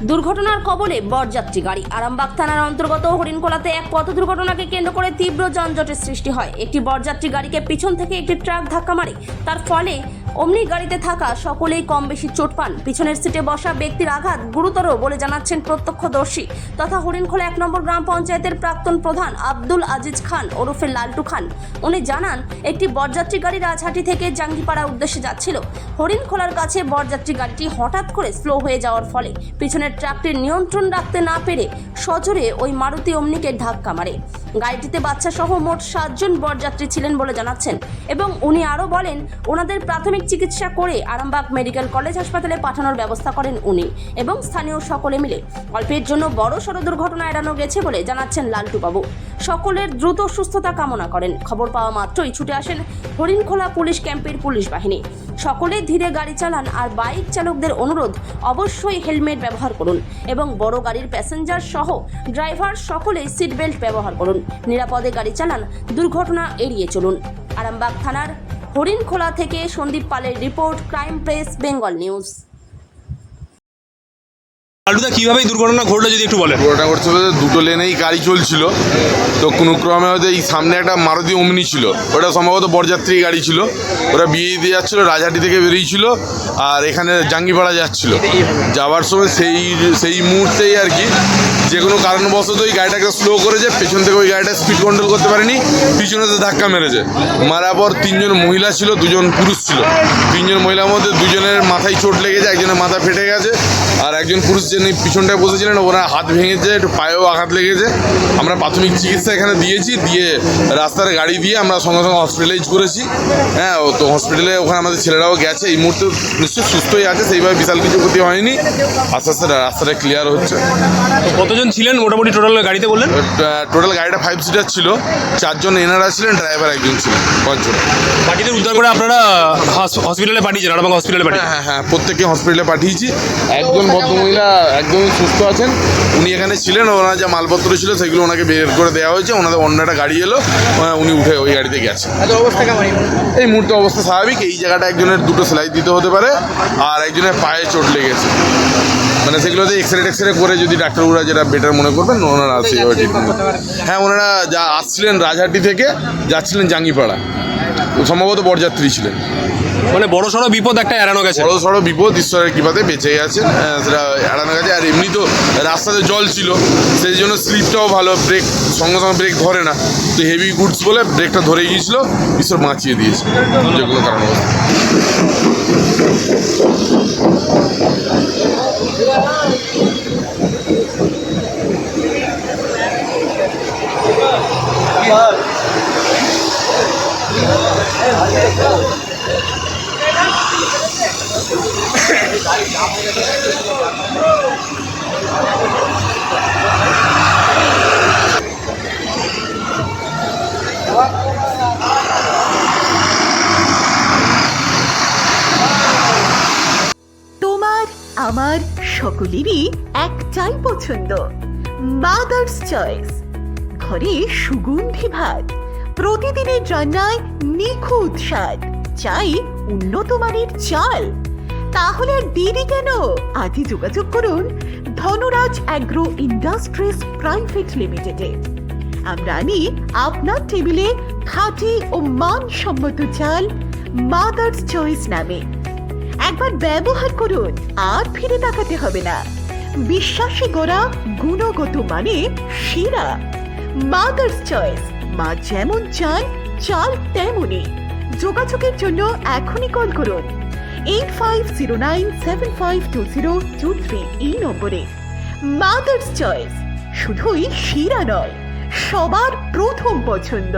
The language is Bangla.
দুর্ঘটনার কবলে বরযাত্রী গাড়ি। আরামবাগ থানার অন্তর্গত হরিণখোলাতে এক পথ দুর্ঘটনাকে কেন্দ্র করে তীব্র যানজটের সৃষ্টি হয়। একটি বরযাত্রী গাড়িকে পিছন থেকে একটি ট্রাক ধাক্কা মারে। তার ফলে অমনি গাড়িতে থাকা সকলেই কম বেশি চোট পান। পিছনের সিটে বসা ব্যক্তির আঘাত গুরুতর বলে জানাচ্ছেন প্রত্যক্ষদর্শী তথা হরিণখোলা 1 নম্বর গ্রাম পঞ্চায়েতের প্রাক্তন প্রধান আব্দুল আজিজ খান ওরফে লালটু খান। উনি জানান, একটি বরযাত্রী গাড়ি রাজহাটি থেকে জাঙ্গিপাড়া উদ্দেশ্যে যাচ্ছিল। হরিণখোলার কাছে বরযাত্রী গাড়িটি হঠাৎ করে স্লো হয়ে যাওয়ার ফলে পিছনের ট্রাকটির নিয়ন্ত্রণ রাখতে না পেরে সজোরে ওই মারুতি অমনিকে ধাক্কা মারে। গাড়িটিতে বাচ্চা সহ মোট 7 জন বরযাত্রী ছিলেন বলে জানাচ্ছেন এবং উনি আরও বলেন, ওনাদের প্রাথমিক চিকিৎসা করে আরামবাগ মেডিকেল কলেজ হাসপাতালে পাঠানোর ব্যবস্থা করেন উনি এবং স্থানীয় সকলে মিলে। অল্পের জন্য বড় সড় দুর্ঘটনা এড়ানো গেছে বলে জানাচ্ছেন লালটু বাবু। সকলের দ্রুত সুস্থতা কামনা করেন। খবর পাওয়া মাত্রই ছুটে আসেন হরিণখোলা পুলিশ ক্যাম্পের পুলিশ বাহিনী। সকলে ধীরে গাড়ি চালান আর বাইক চালকদের অনুরোধ, অবশ্যই হেলমেট ব্যবহার করুন এবং বড় গাড়ির প্যাসেঞ্জার সহ ড্রাইভার সকলে সিট বেল্ট ব্যবহার করুন। নিরাপদে গাড়ি চালান, দুর্ঘটনা এড়িয়ে চলুন। আরামবাগ থানার হরিণখোলা থেকে সন্দীপ পালের report, crime press, Bengal news. লালটুদা, কিভাবে দুর্ঘটনা ঘটলো যদি একটু বলেন। দুর্ঘটনা ঘটছে বলতে দুটো লেনেই গাড়ি চলছিল, তো কোনো ক্রমে হয়তো এই সামনে একটা মারুতি ওমনি ছিল, ওটা সম্ভবত বরযাত্রী গাড়ি ছিল। ওরা বিয়ে দিতে যাচ্ছিলো, রাজহাটি থেকে বেরিয়েছিল আর এখানে জাঙ্গিপাড়া যাচ্ছিল। যাওয়ার সময় সেই মুহূর্তেই আর কি যে কোনো কারণবশত ওই গাড়িটাকে স্লো করেছে, পেছন থেকে ওই গাড়িটা স্পিড কন্ট্রোল করতে পারেনি, পিছনেতে ধাক্কা মেরেছে। মারার পর 3 জন মহিলা ছিল, 2 জন পুরুষ ছিল। 3 জন মহিলার মধ্যে 2 জনের মাথায় চোট লেগেছে, একজনের মাথা ফেটে গেছে আর একজন পুরুষ যিনি পিছনটায় বসেছিলেন ওরা হাত ভেঙেছে, একটু পায়েও আঘাত লেগেছে। আমরা প্রাথমিক চিকিৎসা এখানে দিয়েছি, দিয়ে রাস্তার গাড়ি দিয়ে আমরা সঙ্গে সঙ্গে হসপিটালাইজ করেছি। হ্যাঁ, তো হসপিটালে ওখানে আমাদের ছেলেরাও গেছে, এই মুহূর্তে নিশ্চয়ই সুস্থই আছে, সেইভাবে বিশাল কিছু ক্ষতি হয়নি। আস্তে আস্তে রাস্তাটা ক্লিয়ার হচ্ছে। কতজন ছিলেন মোটামুটি টোটাল গাড়িতে বললেন? টোটাল গাড়িটা 5 সিটার ছিল, 4 জন এনারা ছিলেন, ড্রাইভার 1 জন ছিলেন, 5 জন। গাড়িতে উদ্ধার করে আপনারা হসপিটালে পাঠিয়েছেন? আরামবাগ হসপিটালে পাঠিয়েছেন? হ্যাঁ, প্রত্যেককে হসপিটালে পাঠিয়েছি। একজন ভদ্রমহিলা একদমই সুস্থ আছেন, উনি এখানে ছিলেন। ওনার যা মালপত্র ছিল সেগুলো ওনাকে বের করে দেওয়া হয়েছে। ওনাদের অন্য একটা গাড়ি এলো, উনি উঠে ওই গাড়িতে গেছেন। এই মুহূর্তে অবস্থা স্বাভাবিক। এই জায়গাটা একজনের 2টো সেলাই দিতে হতে পারে আর একজনের পায়ে চোট লেগেছে, মানে সেগুলোতে এক্সরে করে যদি ডাক্তারবাবুরা যেটা বেটার মনে করবেন ওনারা আছে। হ্যাঁ, ওনারা যা আসছিলেন রাজহাটি থেকে, যাচ্ছিলেন জাঙ্গিপাড়া, সম্ভবত বরযাত্রী ছিলেন। মানে বড় সড়ো বিপদ একটা এড়ানো গেছে। বড় সড়ো বিপদ ঈশ্বরের কৃপাতে বেঁচে গেছেন, সেটা এড়ানো গেছে। আর এমনি তো রাস্তাতে জল ছিল, সেই জন্য স্লিপটাও ভালো, ব্রেক সঙ্গে সঙ্গে ব্রেক ধরে না, তো হেভি গুডস বলে ব্রেকটা ধরে গিয়েছিল, ঈশ্বর বাঁচিয়ে দিয়েছে যে কোনো কারণে। তোমার আমার সকলেরই একটাই পছন্দ, মাদার্স চয়েস। ঘরে সুগন্ধি ভাত, প্রতিদিনের রান্নায় নিখুঁত স্বাদ, চাই উন্নত মানের চাল। তাহলে আর দেরি কেন? আজই যোগাযোগ করুন ধনরাজ অ্যাগ্রো ইন্ডাস্ট্রিজ প্রাইভেট লিমিটেডে। আমরা আনি আপনার টেবিলে খাঁটি ও মানসম্মত চাল মাদার্স চয়েস নামে। একবার ব্যবহার করুন, আর ফিরে তাকাতে হবে না। বিশ্বাসে গড়া গুণগত মানে সেরা মাদার্স চয়েস। মা যেমন চান, চাল তেমনই। যোগাযোগের জন্য এখনই কল করুন 8509752023 এই নম্বরে। মাদার্স চয়েস শুধুই সেরা নয়, সবার প্রথম পছন্দ।